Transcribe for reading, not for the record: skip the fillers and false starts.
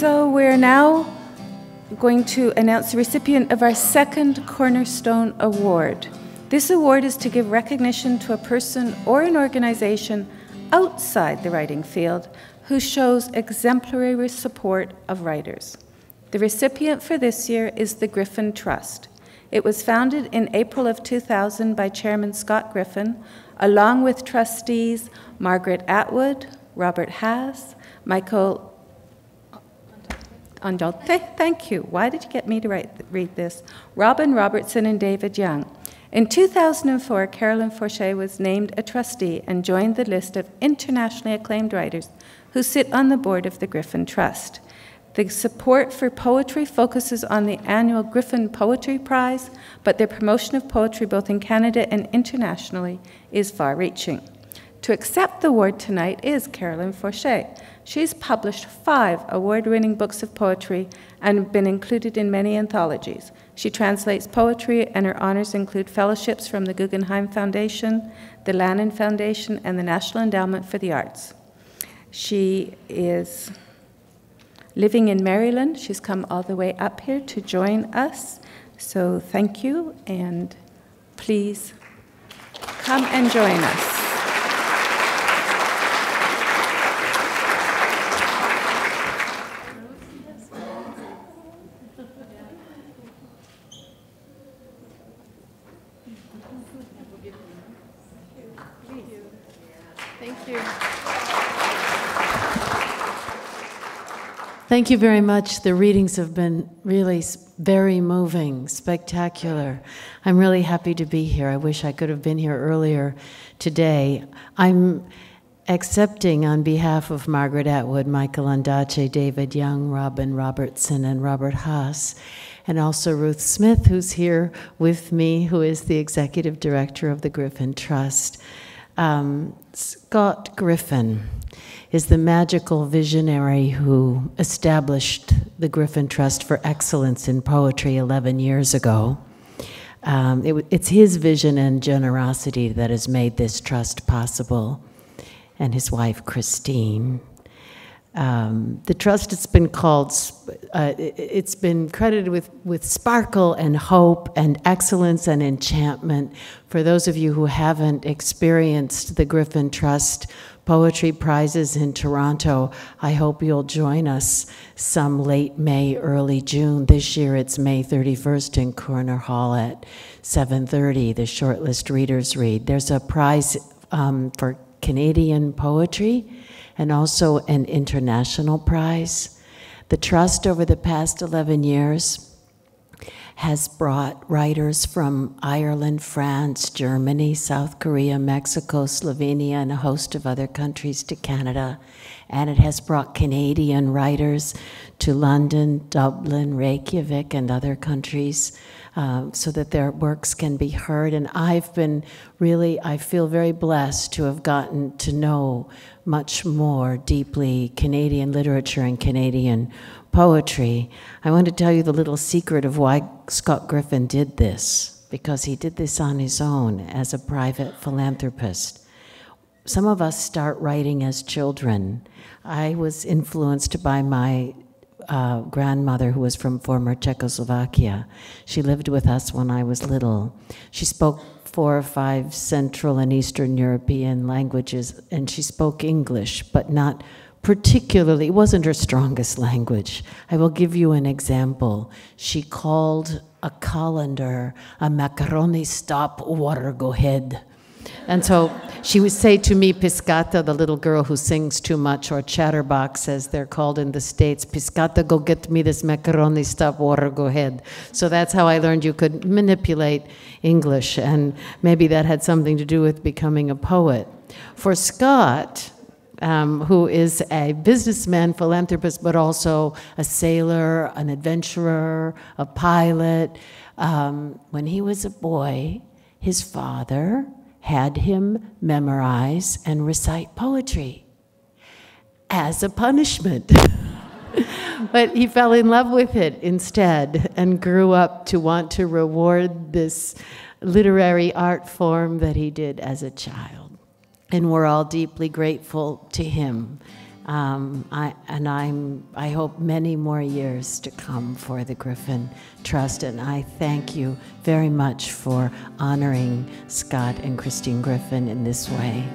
So we're now going to announce the recipient of our second Cornerstone Award. This award is to give recognition to a person or an organization outside the writing field who shows exemplary support of writers. The recipient for this year is the Griffin Trust. It was founded in April of 2000 by Chairman Scott Griffin, along with trustees Margaret Atwood, Robert Haas, Michael Andote, thank you. Why did you get me to read this? Robin Robertson and David Young. In 2004, Carolyn Forche was named a trustee and joined the list of internationally acclaimed writers who sit on the board of the Griffin Trust. The support for poetry focuses on the annual Griffin Poetry Prize, but their promotion of poetry both in Canada and internationally is far-reaching. To accept the award tonight is Carolyn Forche. She's published 5 award-winning books of poetry and been included in many anthologies. She translates poetry, and her honors include fellowships from the Guggenheim Foundation, the Lannan Foundation, and the National Endowment for the Arts. She is living in Maryland. She's come all the way up here to join us. So thank you, and please come and join us. Thank you. Thank you very much. The readings have been really very moving, spectacular. I'm really happy to be here. I wish I could have been here earlier today. I'm accepting on behalf of Margaret Atwood, Michael Ondaatje, David Young, Robin Robertson, and Robert Haas, and also Ruth Smith, who's here with me, who is the executive director of the Griffin Trust. Scott Griffin is the magical visionary who established the Griffin Trust for Excellence in Poetry 11 years ago. It's his vision and generosity that has made this trust possible, and his wife, Christine. The trust has been called, it's been credited with sparkle and hope and excellence and enchantment. For those of you who haven't experienced the Griffin Trust Poetry Prizes in Toronto, I hope you'll join us some late May, early June. This year it's May 31st in Corner Hall at 7:30, the shortlist readers read. There's a prize for Canadian poetry, and also an international prize. The Trust over the past 11 years has brought writers from Ireland, France, Germany, South Korea, Mexico, Slovenia, and a host of other countries to Canada. And it has brought Canadian writers to London, Dublin, Reykjavik, and other countries so that their works can be heard. And I've been really, I feel very blessed to have gotten to know much more deeply Canadian literature and Canadian poetry. I want to tell you the little secret of why Scott Griffin did this, because he did this on his own as a private philanthropist. Some of us start writing as children. I was influenced by my grandmother, who was from former Czechoslovakia. She lived with us when I was little. She spoke 4 or 5 Central and Eastern European languages, and she spoke English, but not particularly, it wasn't her strongest language. I will give you an example. She called a colander a macaroni stop water go ahead. And so she would say to me, Piscata, the little girl who sings too much, or chatterbox as they're called in the States, Piscata, go get me this macaroni stop water go ahead. So that's how I learned you could manipulate English, and maybe that had something to do with becoming a poet. For Scott, who is a businessman, philanthropist, but also a sailor, an adventurer, a pilot. When he was a boy, his father had him memorize and recite poetry as a punishment. But he fell in love with it instead and grew up to want to reward this literary art form that he did as a child. And we're all deeply grateful to him I hope many more years to come for the Griffin Trust, and I thank you very much for honoring Scott and Christine Griffin in this way.